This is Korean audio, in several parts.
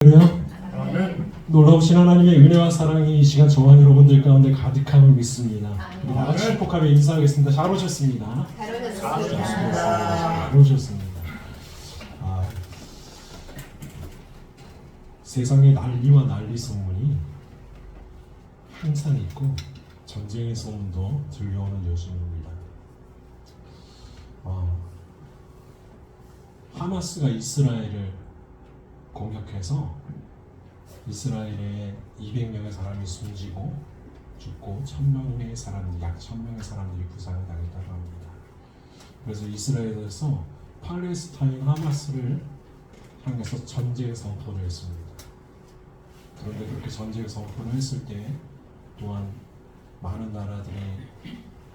아멘. 놀라우신 하나님의 은혜와 사랑이 이 시간 저와 여러분들 가운데 가득함을 믿습니다. 우리 다 같이 축복하며 인사하겠습니다. 잘 오셨습니다. 잘 오셨습니다. 세상의 난리와 난리 소문이 항상 있고 전쟁의 소문도 들려오는 요즘입니다. 하마스가 이스라엘을 공격해서 이스라엘에 200명의 사람이 숨지고 죽고 1000명의 사람들, 약 1000명의 사람들이 부상을 당했다고 합니다. 그래서 이스라엘에서 팔레스타인 하마스를 향해서 전쟁 선포를 했습니다. 그런데 그렇게 전쟁 선포를 했을 때 또한 많은 나라들이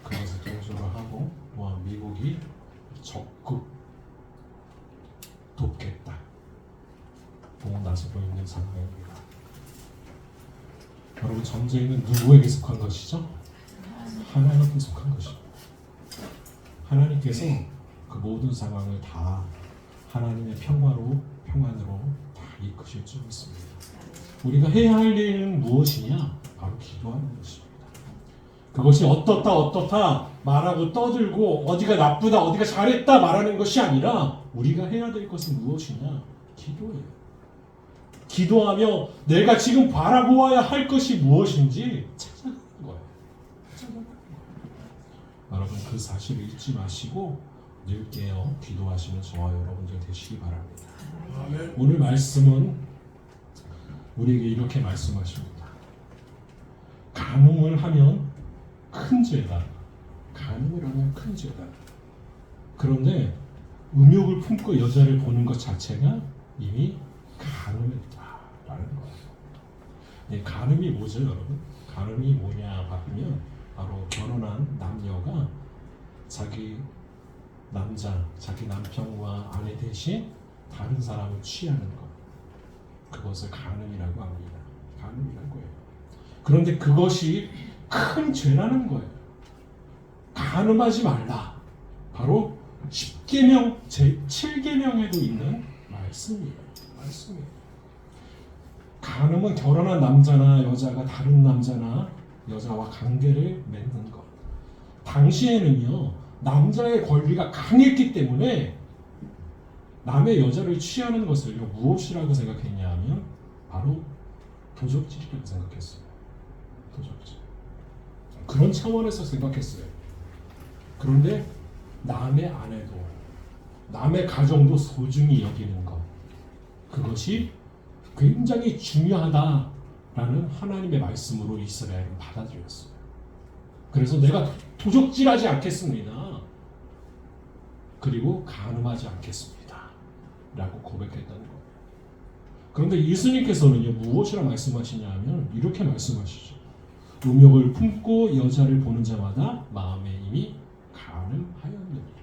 그것을 동조를 하고 또한 미국이 적극 돕겠다 나서고 있는 상황입니다. 여러분, 전쟁은 누구에게 속한 것이죠? 하나님께 속한 것입니다. 하나님께서 그 모든 상황을 다 하나님의 평안으로 다 이끄실 줄 믿습니다. 우리가 해야 할 일은 무엇이냐? 바로 기도하는 것입니다. 그것이 어떻다 말하고 떠들고 어디가 나쁘다 어디가 잘했다 말하는 것이 아니라 우리가 해야 될 것은 무엇이냐? 기도예요. 기도하며 내가 지금 바라보아야 할 것이 무엇인지 찾아가는 거예요. 여러분, 그 사실을 잊지 마시고 늘 깨어 기도하시는 저와 여러분들 되시기 바랍니다. 아멘. 오늘 말씀은 우리에게 이렇게 말씀하십니다. 간음을 하면 큰 죄다. 간음을 하면 큰 죄다. 그런데 음욕을 품고 여자를 보는 것 자체가 이미 간음이다라는 거예요. 네, 간음이 뭐죠, 여러분? 간음이 뭐냐 하면 바로 결혼한 남녀가 자기 남편과 아내 대신 다른 사람을 취하는 것, 그것을 간음이라고 합니다. 간음이라고 해요. 그런데 그것이 큰 죄라는 거예요. 간음하지 말라. 바로 10계명 제7계명에도 있는 말씀이에요. 간음은 결혼한 남자나 여자가 다른 남자나 여자와 관계를 맺는 것. 당시에는요, 남자의 권리가 강했기 때문에 남의 여자를 취하는 것을 무엇이라고 생각했냐 하면 바로 도적질이라고 생각했어요. 도적질. 그런 차원에서 생각했어요. 그런데 남의 아내도 남의 가정도 소중히 여기는 것, 그것이 굉장히 중요하다라는 하나님의 말씀으로 이스라엘은 받아들였어요. 그래서 내가 도적질하지 않겠습니다. 그리고 간음하지 않겠습니다. 라고 고백했다는 거예요. 그런데 예수님께서는요, 무엇이라 말씀하시냐 하면 이렇게 말씀하시죠. 음욕을 품고 여자를 보는 자마다 마음에 이미 간음하였느니라.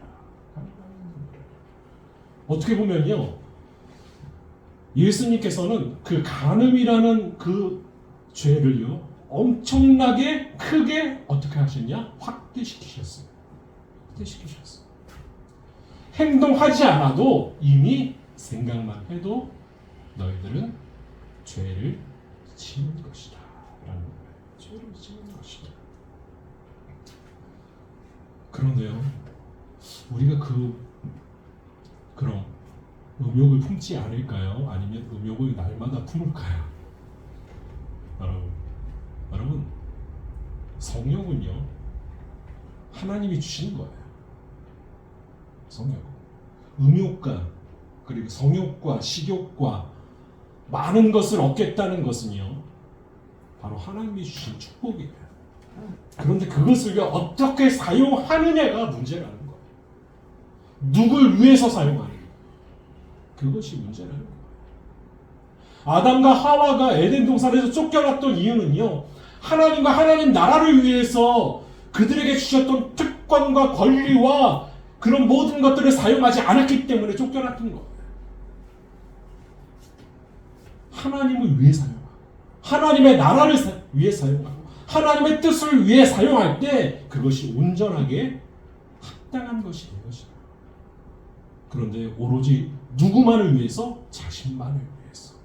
어떻게 보면요, 예수님께서는 그 간음이라는 그 죄를요 엄청나게 크게 어떻게 하셨냐? 확대시키셨어요. 행동하지 않아도 이미 생각만 해도 너희들은 죄를 지은 것이다 라는 거예요. 죄를 지은 것이다. 그런데요, 우리가 그럼 음욕을 품지 않을까요? 아니면 음욕을 날마다 품을까요? 여러분, 성욕은요 하나님이 주신 거예요. 성욕, 음욕과 그리고 성욕과 식욕과 많은 것을 얻겠다는 것은요 바로 하나님이 주신 축복이에요. 그런데 그것을 어떻게 사용하느냐가 문제라는 거예요. 누굴 위해서 사용하느냐, 그것이 문제라는 거예요. 아담과 하와가 에덴 동산에서 쫓겨났던 이유는요, 하나님과 하나님 나라를 위해서 그들에게 주셨던 특권과 권리와 그런 모든 것들을 사용하지 않았기 때문에 쫓겨났던 거예요. 하나님을 위해 사용하고 하나님의 나라를 위해 사용하고 하나님의 뜻을 위해 사용할 때 그것이 온전하게 합당한 것이 되는 것이다. 그런데 오로지 누구만을 위해서? 자신만을 위해서.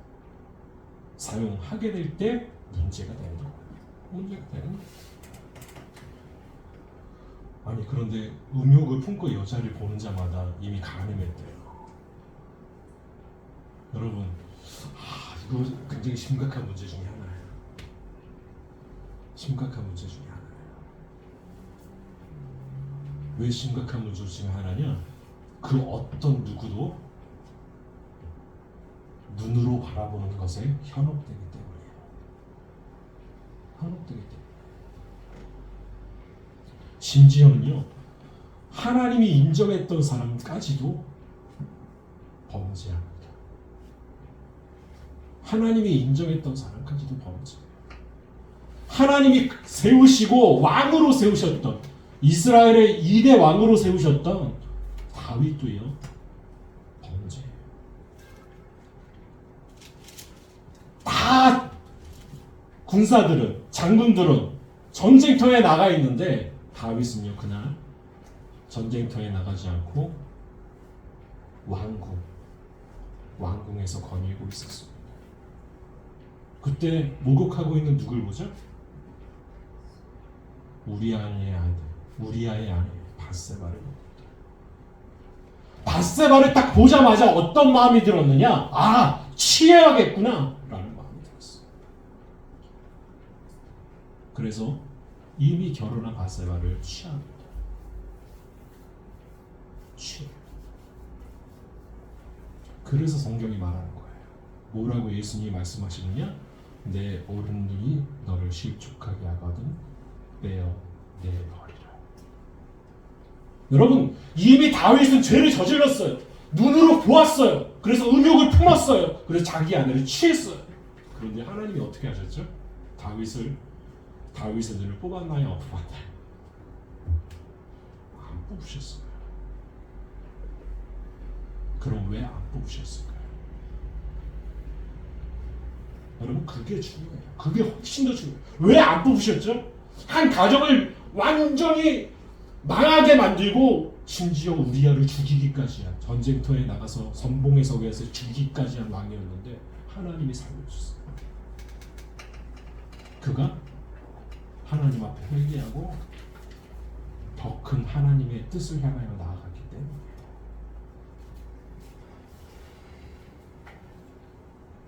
사용하게 될 때 문제가 되는 거예요. 문제가 되는 거예요. 아니 그런데 음욕을 품고 여자를 보는 자마다 이미 간음했대요. 여러분, 이거 굉장히 심각한 문제 중에 하나예요. 심각한 문제 중에 하나예요. 왜 심각한 문제 중에 하나냐? 그 어떤 누구도 눈으로 바라보는 것에 현혹되기 때문이에요. 현혹되기 때문에. 심지어는요, 하나님이 인정했던 사람까지도 범죄합니다. 하나님이 인정했던 사람까지도 범죄해요. 하나님이 세우시고 왕으로 세우셨던, 이스라엘의 2대 왕으로 세우셨던 다윗도요, 범죄예요. 다 군사들은, 장군들은 전쟁터에 나가 있는데 다윗은요, 그날 전쟁터에 나가지 않고 왕궁에서 거닐고 있었습니다. 그때 목욕하고 있는 누굴 보죠? 우리아의 아내 밧세바를 봅니다. 밧세바를 딱 보자마자 어떤 마음이 들었느냐? 취해야겠구나 라는 마음이 들었어요. 그래서 이미 결혼한 밧세바를 취합니다. 그래서 성경이 말하는 거예요. 뭐라고 예수님이 말씀하시느냐? 내 오른 눈이 너를 실족하게 하거든 빼어 내버리라. 여러분, 이미 다윗은 죄를 저질렀어요. 눈으로 보았어요. 그래서 음욕을 품었어요. 그래서 자기 아내를 취했어요. 그런데 하나님이 어떻게 하셨죠? 다윗의 눈을 뽑았나요? 안 뽑았나요? 안 뽑으셨어요. 그럼 왜 안 뽑으셨을까요? 여러분, 그게 중요해요. 그게 훨씬 더 중요해요. 왜 안 뽑으셨죠? 한 가정을 완전히 망하게 만들고 심지어 우리아를 죽이기까지 한, 전쟁터에 나가서 선봉에 서게 해서 죽이기까지 한 왕이었는데 하나님이 살려주셨어요. 그가 하나님 앞에 회개하고 더 큰 하나님의 뜻을 향하여 나아갔기 때문에.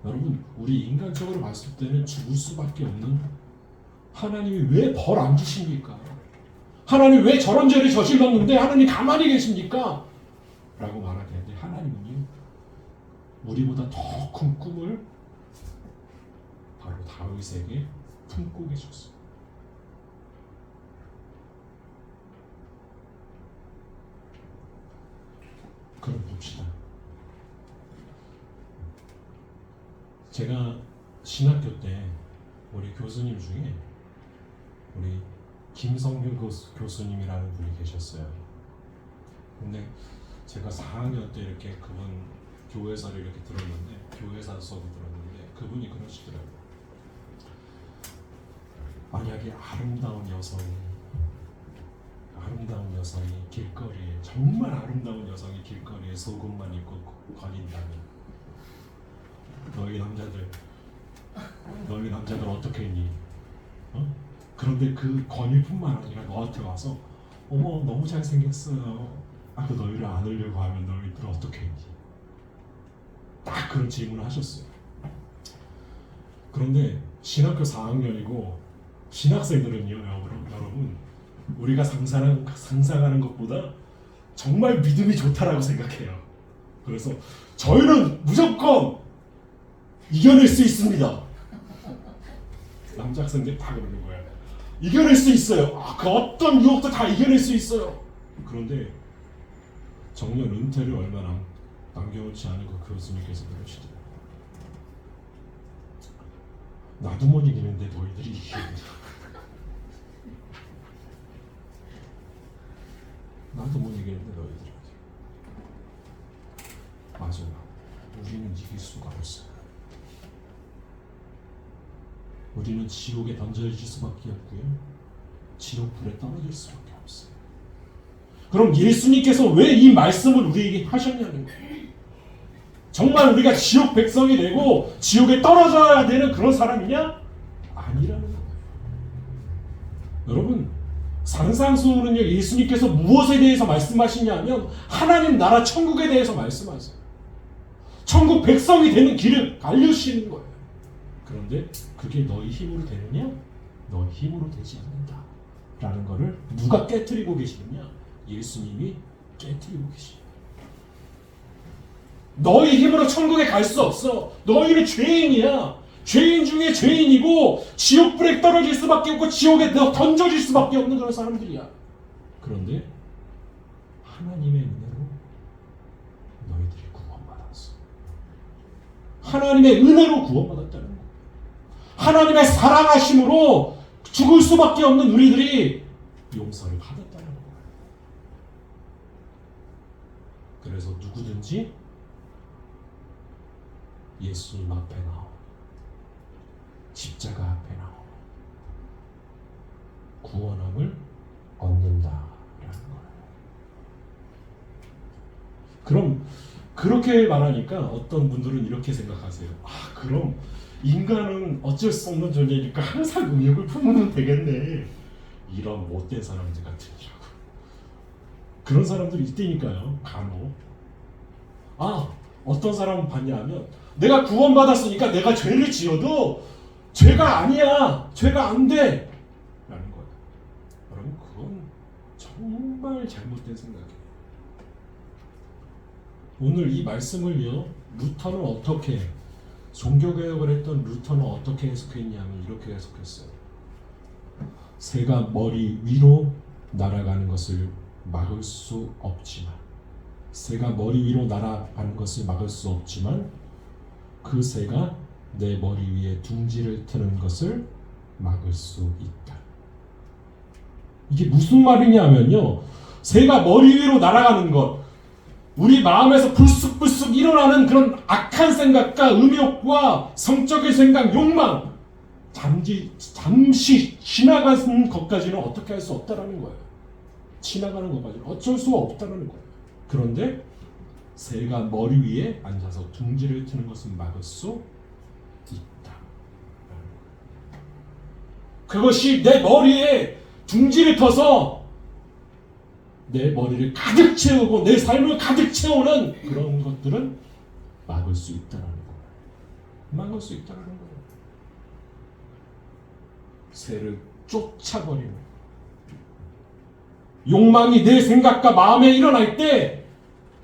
여러분, 우리 인간적으로 봤을 때는 죽을 수밖에 없는, 하나님이 왜 벌 안 주십니까? 하나님 왜 저런 죄를 저질렀는데 하나님 가만히 계십니까? 라고 말하겠는데, 하나님은요, 우리보다 더 큰 꿈을 바로 다윗에게 품고 계셨어요. 그럼 봅시다. 제가 신학교 때 우리 교수님 중에 우리 김성규 교수님이라는 분이 계셨어요. 근데 제가 4학년 때 이렇게 그분 교회사를 이렇게 들었는데, 교회사 수업을 들었는데 그분이 그러시더라고요. 만약에 아름다운 여성이 길거리에, 정말 아름다운 여성이 길거리에 속옷만 입고 거린다면 너희 남자들 어떻게 했니? 그런데 그 권위뿐만 아니라 너한테 와서 어머 너무 잘생겼어요 하고 너희를 안으려고 하면 너희들 어떻게 했니? 딱 그런 질문을 하셨어요. 그런데 신학교 4학년이고 신학생들은요, 여러분, 우리가 상상하는 것보다 정말 믿음이 좋다라고 생각해요. 그래서 저희는 무조건 이겨낼 수 있습니다. 남자 학생들 다 그러는 거예요. 이겨낼 수 있어요. 그 어떤 유혹도 다 이겨낼 수 있어요. 그런데 정년 은퇴를 얼마 남겨놓지 않은 그 교수님께서 그러시더라고요. 나도 못 이기는데 너희들이 이기겠냐. 나도 못 이기는데 너희들이. 맞아요. 우리는 이길 수가 없어요. 우리는 지옥에 던져질 수밖에 없고요, 지옥 불에 떨어질 수밖에 없어요. 그럼 예수님께서 왜 이 말씀을 우리에게 하셨냐는 거예요. 정말 우리가 지옥 백성이 되고 지옥에 떨어져야 되는 그런 사람이냐? 아니라는 거예요. 여러분, 산상수훈은요, 예수님께서 무엇에 대해서 말씀하시냐면 하나님 나라 천국에 대해서 말씀하세요. 천국 백성이 되는 길을 알려주시는 거예요. 그런데 그게 너희 힘으로 되느냐? 너희 힘으로 되지 않는다 라는 거를 누가 깨트리고 계시느냐? 예수님이 깨트리고 계십니다. 너희 힘으로 천국에 갈 수 없어. 너희는 죄인이야. 죄인 중에 죄인이고 지옥불에 떨어질 수밖에 없고 지옥에 던져질 수밖에 없는 그런 사람들이야. 그런데 하나님의 은혜로 너희들이 구원받았어. 하나님의 은혜로 구원받았다는 거야. 하나님의 사랑하심으로 죽을 수밖에 없는 우리들이 용서를 받았다는 거야. 그래서 누구든지 예수님 앞에 나오, 십자가 앞에 나오, 구원함을 얻는다라는 거예요. 그럼 그렇게 말하니까 어떤 분들은 이렇게 생각하세요. 그럼 인간은 어쩔 수 없는 존재니까 항상 의욕을 품으면 되겠네. 이런 못된 사람들 같으니라고. 그런 사람들이 있다니까요. 간혹. 어떤 사람은 봤냐 하면 내가 구원받았으니까 내가 죄를 지어도 죄가 아니야. 죄가 안 돼. 라는 거예요. 여러분, 그건 정말 잘못된 생각이에요. 오늘 이 말씀을요, 루터는 어떻게, 종교개혁을 했던 루터는 어떻게 해석했냐면 이렇게 해석했어요. 새가 머리 위로 날아가는 것을 막을 수 없지만, 새가 머리 위로 날아가는 것을 막을 수 없지만 그 새가 내 머리 위에 둥지를 트는 것을 막을 수 있다. 이게 무슨 말이냐면요, 새가 머리 위로 날아가는 것, 우리 마음에서 불쑥불쑥 일어나는 그런 악한 생각과 음욕과 성적인 생각, 욕망, 잠시 지나가는 것까지는 어떻게 할 수 없다라는 거예요. 지나가는 것까지는 어쩔 수가 없다는 거예요. 그런데 새가 머리 위에 앉아서 둥지를 트는 것은 막을 수 있다. 그것이 내 머리에 둥지를 터서 내 머리를 가득 채우고 내 삶을 가득 채우는 그런 것들은 막을 수 있다는 거예요. 막을 수 있다는 거예요. 새를 쫓아버리는, 욕망이 내 생각과 마음에 일어날 때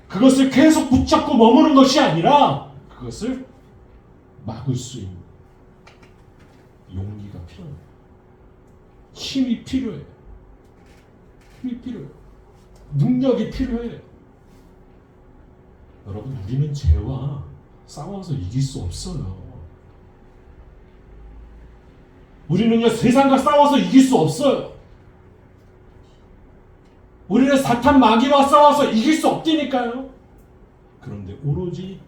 그것을 계속 붙잡고 머무는 것이 아니라 그것을 막을 수 있는 용기가 필요해요. 힘이 필요해요. 힘이 필요해요. 능력이 필요해요. 여러분, 우리는 죄와 싸워서 이길 수 없어요. 우리는요, 세상과 싸워서 이길 수 없어요. 우리는 사탄 마귀와 싸워서 이길 수 없다니까요. 그런데 오로지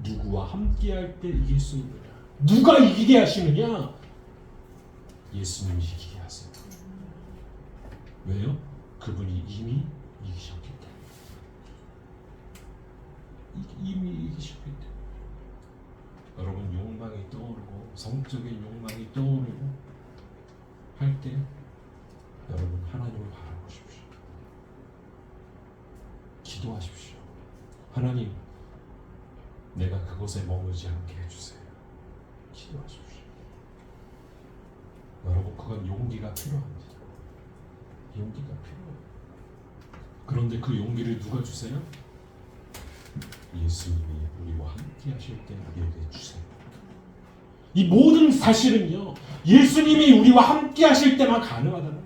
누구와 함께할 때 이길 수 있느냐? 누가 이기게 하시느냐? 예수님이 이기게 하세요. 왜요? 그분이 이미 이기셨기 때문에. 이미 이기셨기 때문에. 여러분, 욕망이 떠오르고 성적인 욕망이 떠오르고 할 때 여러분, 하나님을 바라보십시오. 기도하십시오. 하나님, 내가 그곳에 머물지 않게 해주세요. 기도하십시오. 여러분, 그건 용기가 필요합니다. 용기가 필요해요. 그런데 그 용기를 누가 주세요? 예수님이 우리와 함께 하실 때 우리에게 주세요. 이 모든 사실은요, 예수님이 우리와 함께 하실 때만 가능하다는 거예요.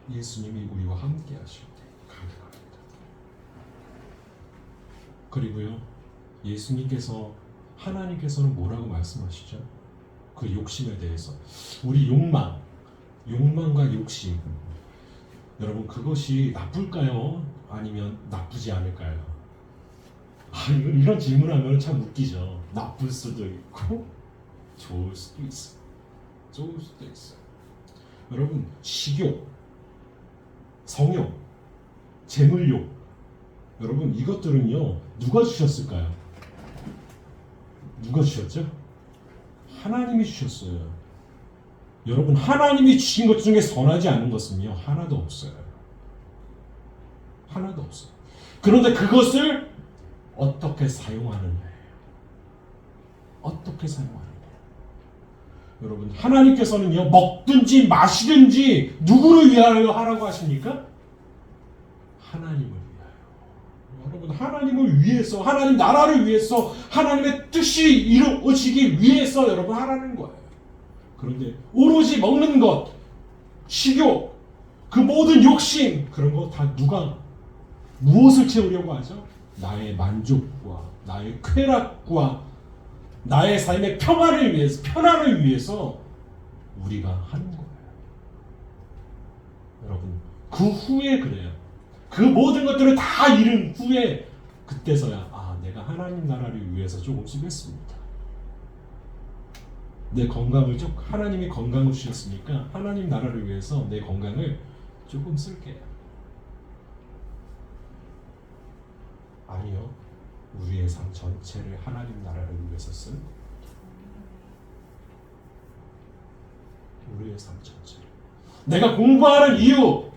예수님이 우리와 함께 하실 때 가능합니다. 그리고요, 예수님께서, 하나님께서는 뭐라고 말씀하시죠? 그 욕심에 대해서. 우리 욕망과 욕심, 여러분, 그것이 나쁠까요? 아니면 나쁘지 않을까요? 이런 질문하면 참 웃기죠. 나쁠 수도 있고 좋을 수도 있어요. 좋을 수도 있어요. 여러분, 식욕, 성욕, 재물욕, 여러분 이것들은요 누가 주셨을까요? 누가 주셨죠? 하나님이 주셨어요. 여러분 하나님이 주신 것 중에 선하지 않은 것은요 하나도 없어요. 하나도 없어요. 그런데 그것을 어떻게 사용하느냐예요. 어떻게 사용하느냐. 여러분 하나님께서는요 먹든지 마시든지 누구를 위하여 하라고 하십니까? 하나님을 위하여. 여러분 하나님을 위해서, 하나님 나라를 위해서, 하나님의 뜻이 이루어지기 위해서 여러분 하라는 거예요. 그런데 오로지 먹는 것, 식욕, 그 모든 욕심 그런 거 다 누가 무엇을 채우려고 하죠? 나의 만족과 나의 쾌락과 나의 삶의 평안을 위해서, 편안을 위해서 우리가 하는 거예요. 여러분 그 후에 그래요. 그 모든 것들을 다 잃은 후에 그때서야 내가 하나님 나라를 위해서 조금 쓰겠습니다. 내 건강을 하나님이 건강을 주셨으니까 하나님 나라를 위해서 내 건강을 조금 쓸게요. 아니요. 우리의 삶 전체를 하나님 나라를 위해서 쓴 우리의 삶 전체를. 내가 공부하는 이유,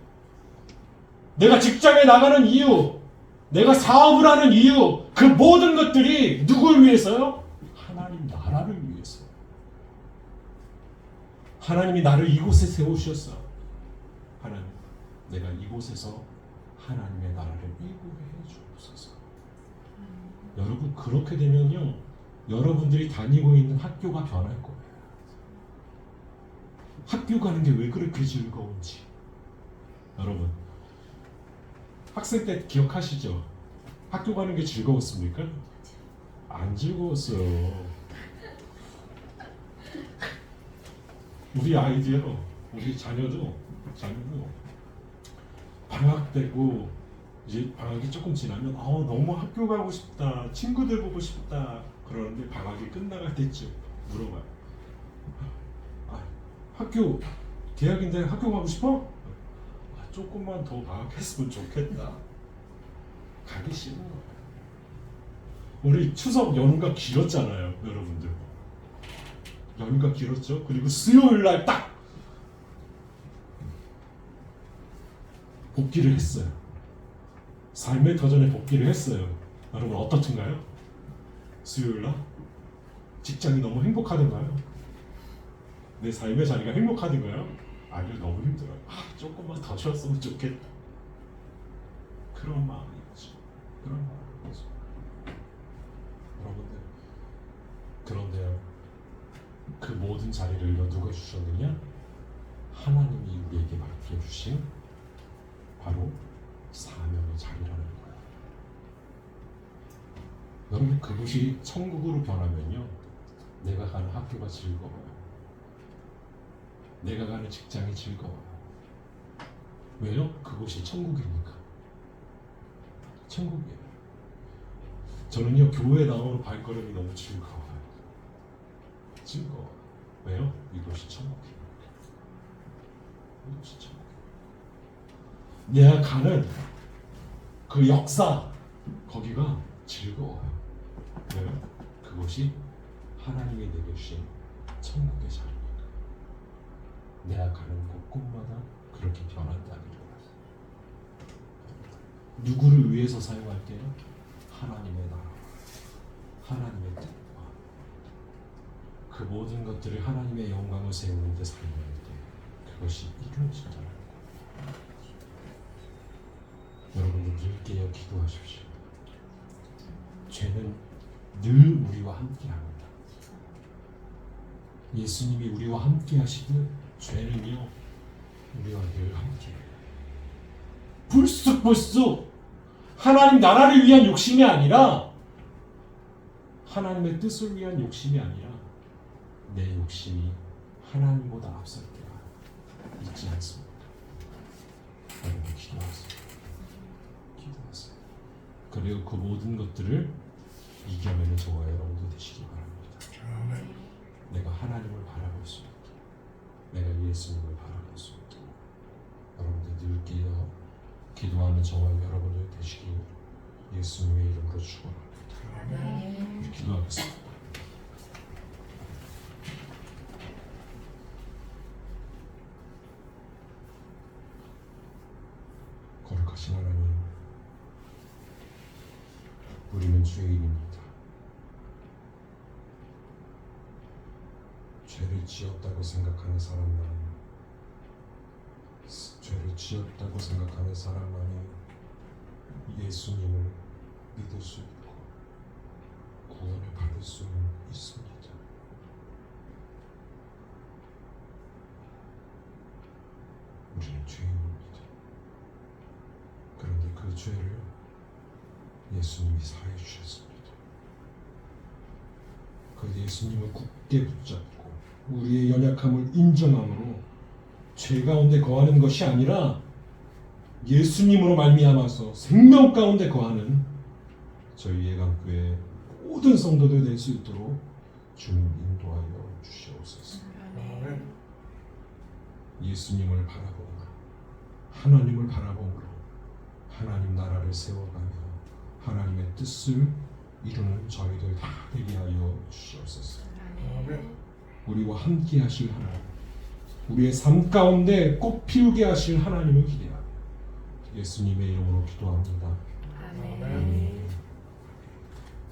내가 직장에 나가는 이유, 내가 사업을 하는 이유, 그 모든 것들이 누굴 위해서요? 하나님 나라를 위해서. 하나님이 나를 이곳에 세우셨어. 하나님, 내가 이곳에서 하나님의 나라를 일구게 해주옵소서. 여러분 그렇게 되면요, 여러분들이 다니고 있는 학교가 변할 거예요. 학교 가는 게 왜 그렇게 즐거운지. 여러분 학생 때 기억하시죠? 학교 가는 게 즐거웠습니까? 안 즐거웠어요. 우리 아이도요, 우리 자녀도 방학 되고 이제 방학이 조금 지나면 너무 학교 가고 싶다, 친구들 보고 싶다 그러는데 방학이 끝나갈 때쯤 물어봐요. 학교 대학인데 학교 가고 싶어? 조금만 더 방학했으면 좋겠다. 가기 싫은 거예요. 우리 추석 연휴가 길었잖아요, 여러분들. 연휴가 길었죠. 그리고 수요일 날 딱 복귀를 했어요. 삶의 터전에 복귀를 했어요. 여러분 어떻든가요? 수요일 날 직장이 너무 행복하던가요? 내 삶의 자리가 행복하던가요? 아니요, 너무 힘들어요. 조금만 더 쉬었으면 좋겠다. 그런 마음이죠. 그런 마음이죠. 여러분들, 그런데요, 그 모든 자리를 누가 주셨느냐? 하나님이 우리에게 맡겨주신 바로 사명의 자리라는 거예요. 여러분 그곳이 천국으로 변하면요, 내가 가는 학교가 즐거워요. 내가 가는 직장이 즐거워요. 왜요? 그곳이 천국이니까. 천국이에요. 저는요 교회에 나오는 발걸음이 너무 즐거워요. 즐거워요. 왜요? 이곳이 천국이에요. 이곳이 천국. 내가 가는 그 역사 거기가 즐거워요. 왜요? 그곳이 하나님이 내게 주신 천국의 자리니까. 내가 가는 곳곳마다 그렇게 변한다는 거예요. 누구를 위해서 사용할게요? 하나님의 나라, 하나님의 뜻과 그 모든 것들을 하나님의 영광을 세우는 데 사용할 때 그것이 이루어진다는 거예요. 여러분들 늘 깨어 기도하십시오. 죄는 늘 우리와 함께합니다. 예수님이 우리와 함께 하시듯 죄는요 우리와 늘 함께해요. 불쑥불쑥 하나님 나라를 위한 욕심이 아니라 하나님의 뜻을 위한 욕심이 아니라 내 욕심이 하나님보다 앞설 때가 있지 않습니까? 여러분 기도하세요. 기도하세요. 그리고 그 모든 것들을 이겨내는 저와 여러분도 되시기 바랍니다. 내가 하나님을 바라볼 수 있게, 내가 예수님을 바라볼 수 있게, 여러분들 늘 깨어 기도하는 저와 여러분들 되시길 예수님의 이름으로 축원합니다. 우리 기도하겠습니다. 거룩하신 하나님, 우리는 죄인입니다. 죄를 지었다고 생각하는 사람만, 죄를 지었다고 생각하는 사람만이 예수님을 믿을 수 있고 구원을 받을 수는 있습니다. 우리는 죄인입니다. 그런데 그 죄를 예수님이 사해 주셨습니다. 그 예수님을 굳게 붙잡고 우리의 연약함을 인정함으로 죄 가운데 거하는 것이 아니라 예수님으로 말미암아서 생명 가운데 거하는 저희 예강교회 모든 성도들 될 수 있도록 주님 인도하여 주시옵소서. 예수님을 바라보고 하나님을 바라보므로 하나님 나라를 세워가며 하나님의 뜻을 이루는 저희들 다 되게 하여 주시옵소서. 우리와 함께 하실 하나님, 우리의 삶 가운데 꽃 피우게 하실 하나님을 기대하며 예수님의 이름으로 기도합니다. 아멘.